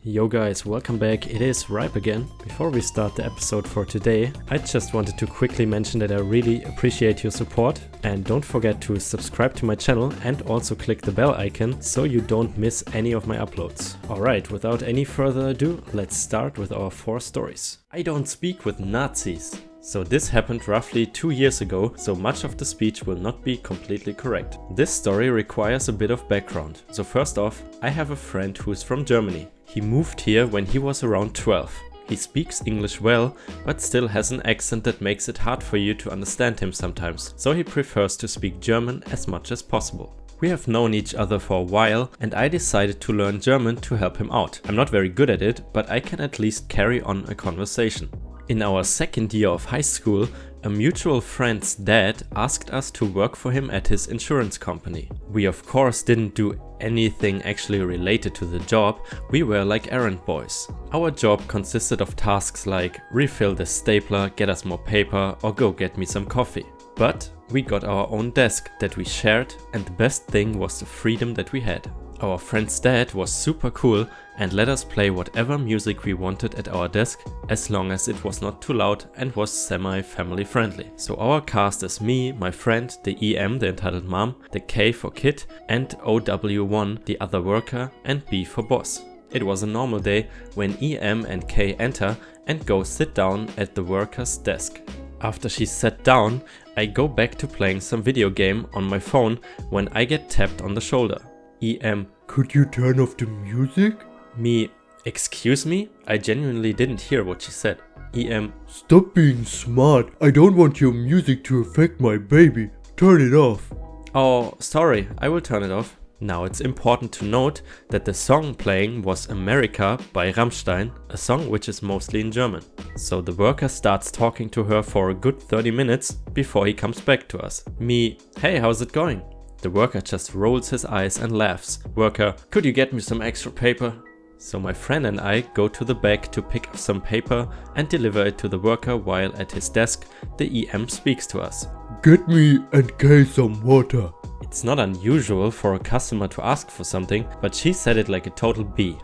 Yo guys, welcome back. It is Ripe again. Before we start the episode for today, I just wanted to quickly mention that I really appreciate your support, and don't forget to subscribe to my channel and also click the bell icon so you don't miss any of my uploads. Alright, without any further ado, let's start with our 4 stories. I don't speak with Nazis. So this happened roughly 2 years ago, so much of the speech will not be completely correct. This story requires a bit of background. So first off, I have a friend who is from Germany. He moved here when he was around 12. He speaks English well, but still has an accent that makes it hard for you to understand him sometimes, so he prefers to speak German as much as possible. We have known each other for a while, and I decided to learn German to help him out. I'm not very good at it, but I can at least carry on a conversation. In our second year of high school, a mutual friend's dad asked us to work for him at his insurance company. We of course didn't do anything actually related to the job, we were like errand boys. Our job consisted of tasks like refill the stapler, get us more paper, or go get me some coffee. But we got our own desk that we shared, and the best thing was the freedom that we had. Our friend's dad was super cool and let us play whatever music we wanted at our desk, as long as it was not too loud and was semi-family friendly. So our cast is me, my friend, the EM, the entitled mom, the K for kid, and OW1, the other worker, and B for boss. It was a normal day when EM and K enter and go sit down at the worker's desk. After she sat down, I go back to playing some video game on my phone when I get tapped on the shoulder. EM, could you turn off the music? Me, excuse me? I genuinely didn't hear what she said. EM, stop being smart. I don't want your music to affect my baby. Turn it off. Oh, sorry, I will turn it off. Now it's important to note that the song playing was America by Rammstein, a song which is mostly in German. So the worker starts talking to her for a good 30 minutes before he comes back to us. Me, hey, how's it going? The worker just rolls his eyes and laughs. Worker, could you get me some extra paper? So my friend and I go to the back to pick up some paper and deliver it to the worker while at his desk the EM speaks to us. Get me and Kay some water. It's not unusual for a customer to ask for something, but she said it like a total B.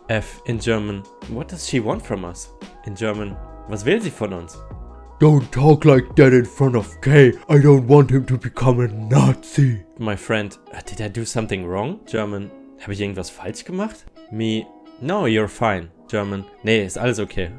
F in German, what does she want from us? In German, was will sie von uns? Don't talk like that in front of Kay. I don't want him to become a Nazi. My friend, did I do something wrong? German, habe ich irgendwas falsch gemacht? Me, no, you're fine. German, nee, ist alles okay.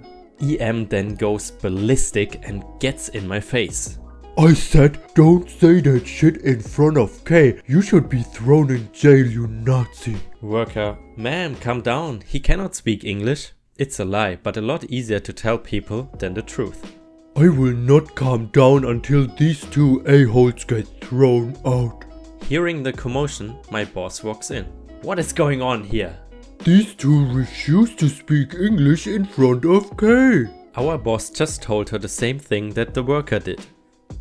EM then goes ballistic and gets in my face. I said, don't say that shit in front of Kay. You should be thrown in jail, you Nazi. Worker, ma'am, calm down. He cannot speak English. It's a lie, but a lot easier to tell people than the truth. I will not calm down until these two a-holes get thrown out. Hearing the commotion, my boss walks in. What is going on here? These two refuse to speak English in front of Kay. Our boss just told her the same thing that the worker did.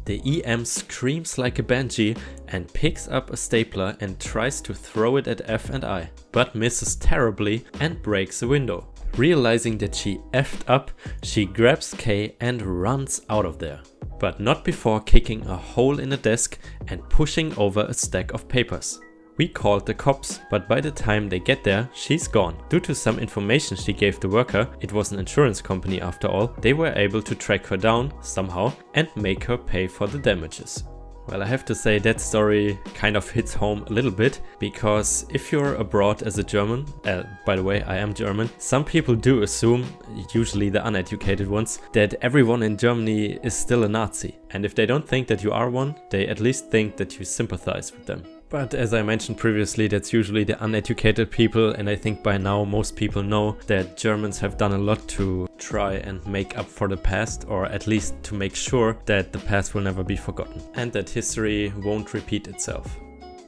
The EM screams like a banshee and picks up a stapler and tries to throw it at F and I, but misses terribly and breaks a window. Realizing that she effed up, she grabs K and runs out of there. But not before kicking a hole in the desk and pushing over a stack of papers. We called the cops, but by the time they get there, she's gone. Due to some information she gave the worker, it was an insurance company after all, they were able to track her down somehow and make her pay for the damages. Well, I have to say that story kind of hits home a little bit, because if you're abroad as a German, by the way, I am German, some people do assume, usually the uneducated ones, that everyone in Germany is still a Nazi. And if they don't think that you are one, they at least think that you sympathize with them. But as I mentioned previously, that's usually the uneducated people, and I think by now most people know that Germans have done a lot to try and make up for the past, or at least to make sure that the past will never be forgotten, and that history won't repeat itself.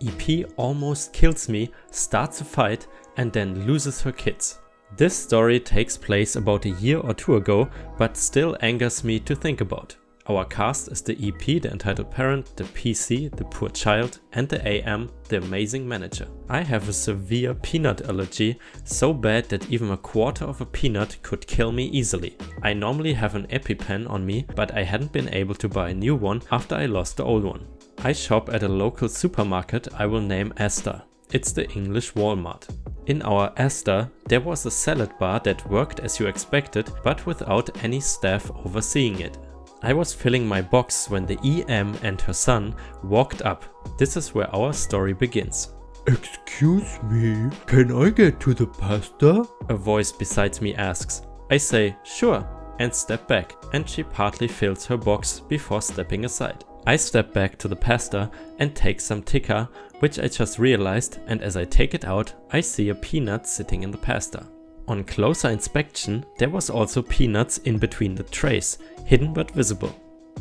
EP almost kills me, starts a fight, and then loses her kids. This story takes place about a year or two ago, but still angers me to think about. Our cast is the EP, the entitled parent, the PC, the poor child, and the AM, the amazing manager. I have a severe peanut allergy, so bad that even a quarter of a peanut could kill me easily. I normally have an EpiPen on me, but I hadn't been able to buy a new one after I lost the old one. I shop at a local supermarket I will name Astor. it's the English Walmart. In our Astor, there was a salad bar that worked as you expected, but without any staff overseeing it. I was filling my box when the EM and her son walked up. This is where our story begins. Excuse me, can I get to the pasta? A voice beside me asks. I say, sure, and step back, and she partly fills her box before stepping aside. I step back to the pasta and take some tikka, which I just realized, and as I take it out, I see a peanut sitting in the pasta. On closer inspection, there was also peanuts in between the trays, hidden but visible.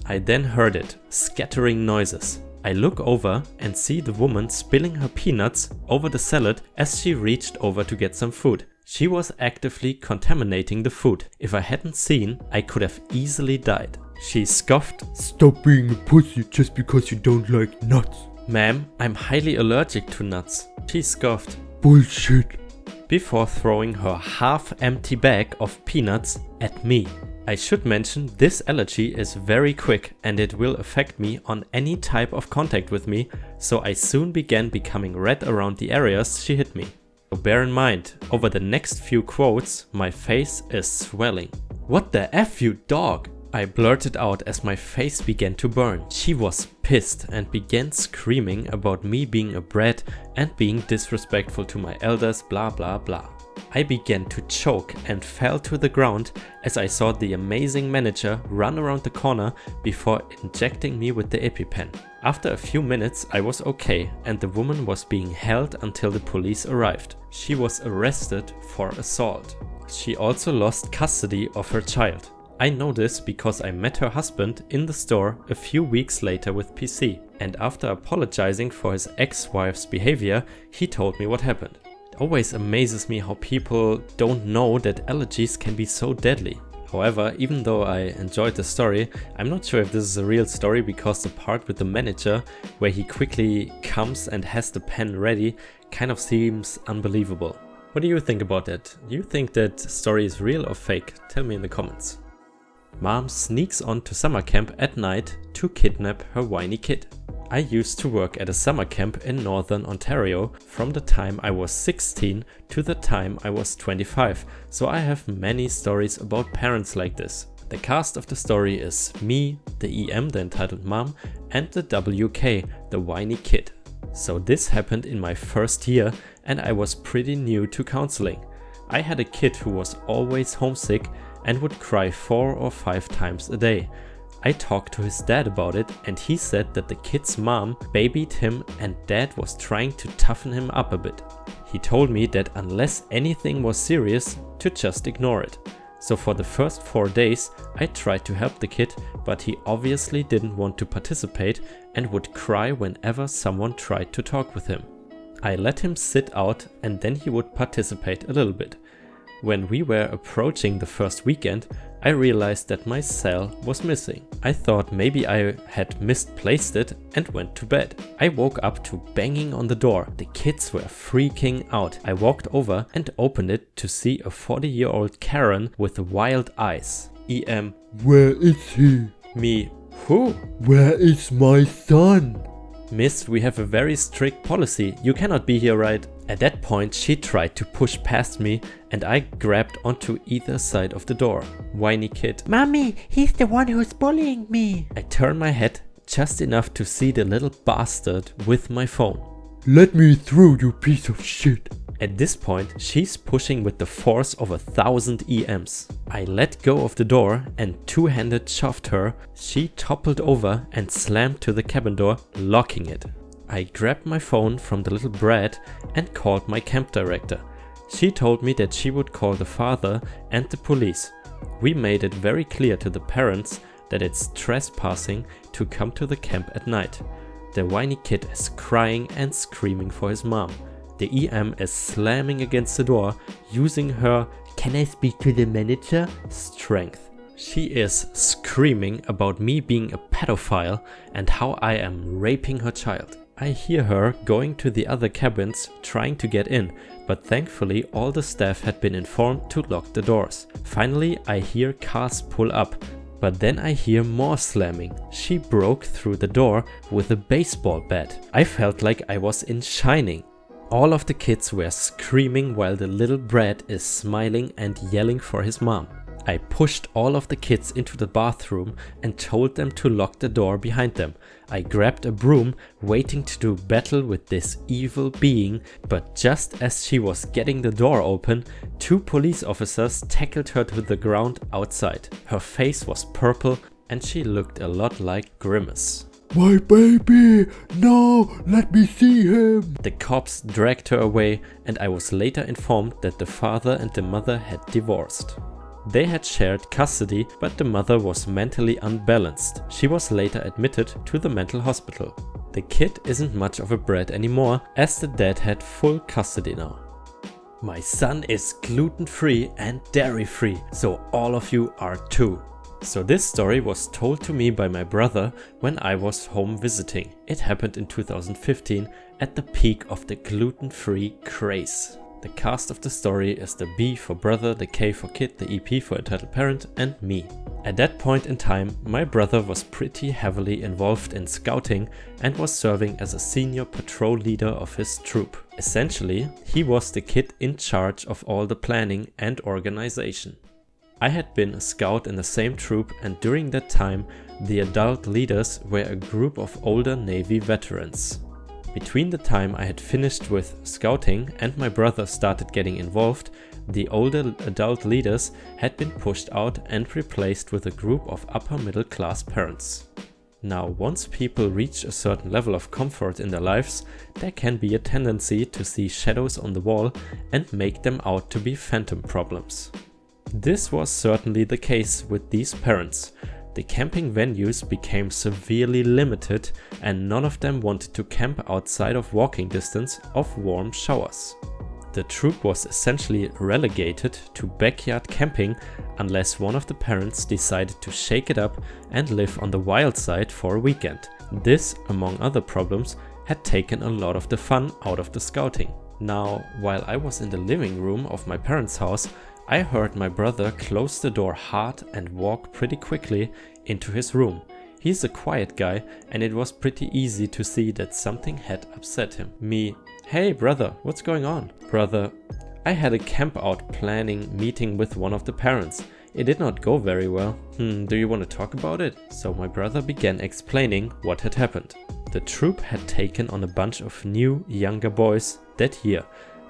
I then heard it, scattering noises. I look over and see the woman spilling her peanuts over the salad as she reached over to get some food. She was actively contaminating the food. If I hadn't seen, I could have easily died. She scoffed, Stop being a pussy just because you don't like nuts. Ma'am, I'm highly allergic to nuts. She scoffed. Bullshit. Before throwing her half-empty bag of peanuts at me. I should mention this allergy is very quick and it will affect me on any type of contact with me, so I soon began becoming red around the areas she hit me. So bear in mind, over the next few quotes, my face is swelling. What the F, you dog? I blurted out as my face began to burn. She was pissed and began screaming about me being a brat and being disrespectful to my elders, blah blah blah. I began to choke and fell to the ground as I saw the amazing manager run around the corner before injecting me with the EpiPen. After a few minutes I was okay and the woman was being held until the police arrived. She was arrested for assault. She also lost custody of her child. I know this because I met her husband in the store a few weeks later with PC, and after apologizing for his ex-wife's behavior, he told me what happened. It always amazes me how people don't know that allergies can be so deadly. However, even though I enjoyed the story, I'm not sure if this is a real story because the part with the manager where he quickly comes and has the pen ready kind of seems unbelievable. What do you think about that? Do you think that story is real or fake? Tell me in the comments. Mom sneaks on to summer camp at night to kidnap her whiny kid. I used to work at a summer camp in northern Ontario from the time I was 16 to the time I was 25, so I have many stories about parents like this. The cast of the story is me, the EM, the entitled mom, and the WK, the whiny kid. So this happened in my first year and I was pretty new to counseling. I had a kid who was always homesick and would cry 4 or 5 times a day. I talked to his dad about it and he said that the kid's mom babied him and dad was trying to toughen him up a bit. He told me that unless anything was serious, to just ignore it. So for the first 4 days I tried to help the kid, but he obviously didn't want to participate and would cry whenever someone tried to talk with him. I let him sit out and then he would participate a little bit. When we were approaching the first weekend, I realized that my cell was missing. I thought maybe I had misplaced it and went to bed. I woke up to banging on the door. The kids were freaking out. I walked over and opened it to see a 40-year-old Karen with wild eyes. EM. Where is he? Me. Who? Where is my son? Miss, we have a very strict policy. You cannot be here, right? At that point, she tried to push past me and I grabbed onto either side of the door. Whiny kid. Mommy, he's the one who's bullying me. I turned my head just enough to see the little bastard with my phone. Let me through, you piece of shit. At this point, she's pushing with the force of 1,000 EMs. I let go of the door and two-handed shoved her. She toppled over and slammed to the cabin door, locking it. I grabbed my phone from the little brat and called my camp director. She told me that she would call the father and the police. We made it very clear to the parents that it's trespassing to come to the camp at night. The whiny kid is crying and screaming for his mom. The EM is slamming against the door, using her "Can I speak to the manager?" strength. She is screaming about me being a pedophile and how I am raping her child. I hear her going to the other cabins trying to get in, but thankfully all the staff had been informed to lock the doors. Finally, I hear cars pull up, but then I hear more slamming. She broke through the door with a baseball bat. I felt like I was in Shining. All of the kids were screaming while the little brat is smiling and yelling for his mom. I pushed all of the kids into the bathroom and told them to lock the door behind them. I grabbed a broom, waiting to do battle with this evil being, but just as she was getting the door open, 2 police officers tackled her to the ground outside. Her face was purple and she looked a lot like Grimace. My baby! No! Let me see him! The cops dragged her away, and I was later informed that the father and the mother had divorced. They had shared custody, but the mother was mentally unbalanced. She was later admitted to the mental hospital. The kid isn't much of a brat anymore, as the dad had full custody now. My son is gluten-free and dairy-free, so all of you are too. So this story was told to me by my brother when I was home visiting. It happened in 2015 at the peak of the gluten-free craze. The cast of the story is the B for brother, the K for kid, the EP for entitled parent, and me. At that point in time, my brother was pretty heavily involved in scouting and was serving as a senior patrol leader of his troop. Essentially, he was the kid in charge of all the planning and organization. I had been a scout in the same troop, and during that time, the adult leaders were a group of older Navy veterans. Between the time I had finished with scouting and my brother started getting involved, the older adult leaders had been pushed out and replaced with a group of upper middle class parents. Now, once people reach a certain level of comfort in their lives, there can be a tendency to see shadows on the wall and make them out to be phantom problems. This was certainly the case with these parents. The camping venues became severely limited and none of them wanted to camp outside of walking distance of warm showers. The troop was essentially relegated to backyard camping unless one of the parents decided to shake it up and live on the wild side for a weekend. This, among other problems, had taken a lot of the fun out of the scouting. Now, while I was in the living room of my parents' house, I heard my brother close the door hard and walk pretty quickly into his room. He's a quiet guy and it was pretty easy to see that something had upset him. Me, hey brother, what's going on? Brother, I had a camp out planning meeting with one of the parents. It did not go very well. Do you want to talk about it? So my brother began explaining what had happened. The troop had taken on a bunch of new, younger boys that year.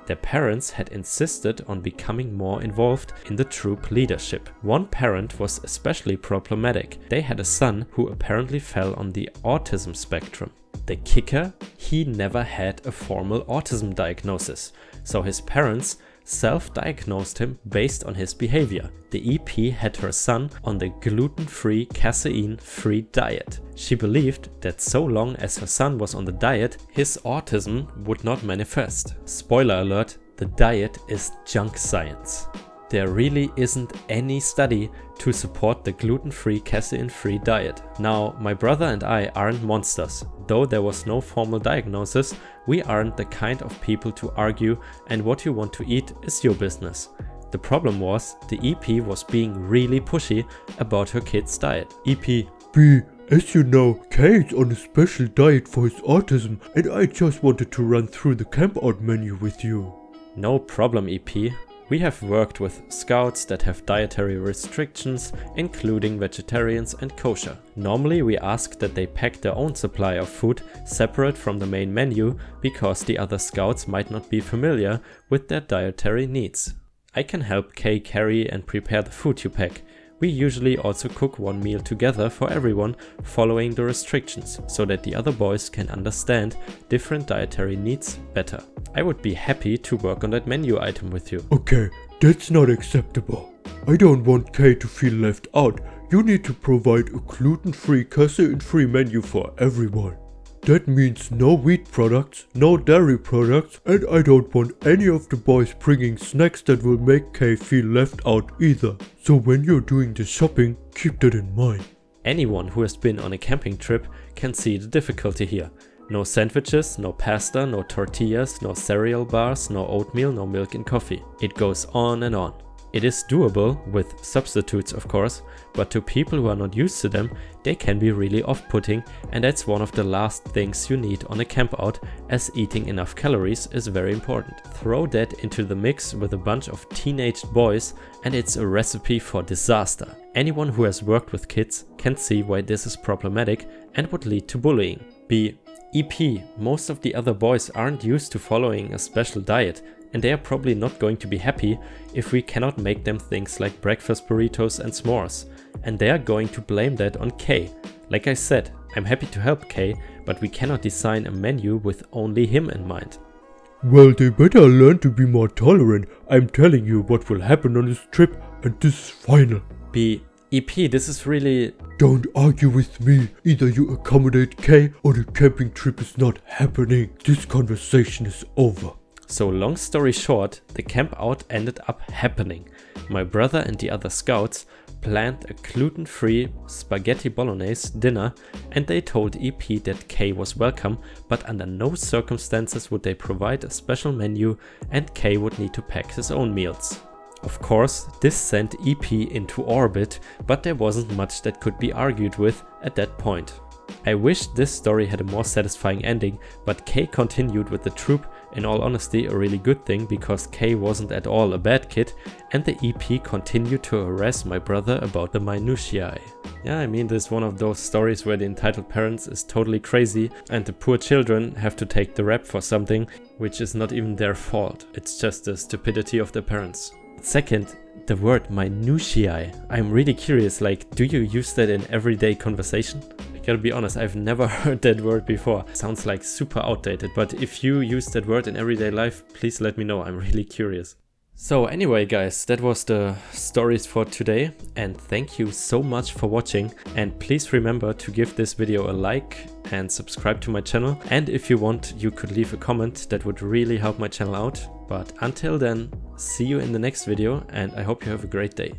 Their parents had insisted on becoming more involved in the troop leadership. One parent was especially problematic. They had a son who apparently fell on the autism spectrum. The kicker? He never had a formal autism diagnosis, so his parents self-diagnosed him based on his behavior. The EP had her son on the gluten-free, casein-free diet. She believed that so long as her son was on the diet, his autism would not manifest. Spoiler alert, the diet is junk science. There really isn't any study to support the gluten-free, casein-free diet. Now, my brother and I aren't monsters. Though there was no formal diagnosis, we aren't the kind of people to argue, and what you want to eat is your business. The problem was, the EP was being really pushy about her kid's diet. EP, B, as you know, K is on a special diet for his autism, and I just wanted to run through the camp-out menu with you. No problem, EP. We have worked with scouts that have dietary restrictions, including vegetarians and kosher. Normally we ask that they pack their own supply of food separate from the main menu because the other scouts might not be familiar with their dietary needs. I can help Kay carry and prepare the food you pack. We usually also cook one meal together for everyone following the restrictions so that the other boys can understand different dietary needs better. I would be happy to work on that menu item with you. Okay, that's not acceptable. I don't want Kay to feel left out. You need to provide a gluten-free, casein-free menu for everyone. That means no wheat products, no dairy products, and I don't want any of the boys bringing snacks that will make Kay feel left out either. So when you're doing the shopping, keep that in mind. Anyone who has been on a camping trip can see the difficulty here. No sandwiches, no pasta, no tortillas, no cereal bars, no oatmeal, no milk and coffee. It goes on and on. It is doable with substitutes of course, but to people who are not used to them, they can be really off-putting, and that's one of the last things you need on a camp out, as eating enough calories is very important. Throw that into the mix with a bunch of teenaged boys and it's a recipe for disaster. Anyone who has worked with kids can see why this is problematic and would lead to bullying. B. EP. Most of the other boys aren't used to following a special diet, and they are probably not going to be happy if we cannot make them things like breakfast burritos and s'mores, and they are going to blame that on K. Like I said, I'm happy to help K, but we cannot design a menu with only him in mind. Well, they better learn to be more tolerant. I'm telling you what will happen on this trip, and this is final. B. EP, this is really... Don't argue with me. Either you accommodate K or the camping trip is not happening. This conversation is over. So long story short, the camp out ended up happening. My brother and the other scouts planned a gluten-free spaghetti bolognese dinner, and they told EP that K was welcome, but under no circumstances would they provide a special menu and K would need to pack his own meals. Of course, this sent EP into orbit, but there wasn't much that could be argued with at that point. I wish this story had a more satisfying ending, but K continued with the troop, in all honesty a really good thing, because K wasn't at all a bad kid, and the EP continued to harass my brother about the minutiae. Yeah, I mean, this is one of those stories where the entitled parents is totally crazy and the poor children have to take the rap for something which is not even their fault. It's just the stupidity of the parents. Second, the word minutiae. I'm really curious, like, do you use that in everyday conversation? I gotta be honest, I've never heard that word before. Sounds like super outdated, but if you use that word in everyday life, please let me know. I'm really curious. So anyway guys, that was the stories for today, and thank you so much for watching, and please remember to give this video a like and subscribe to my channel, and if you want you could leave a comment, that would really help my channel out. But until then, see you in the next video and I hope you have a great day.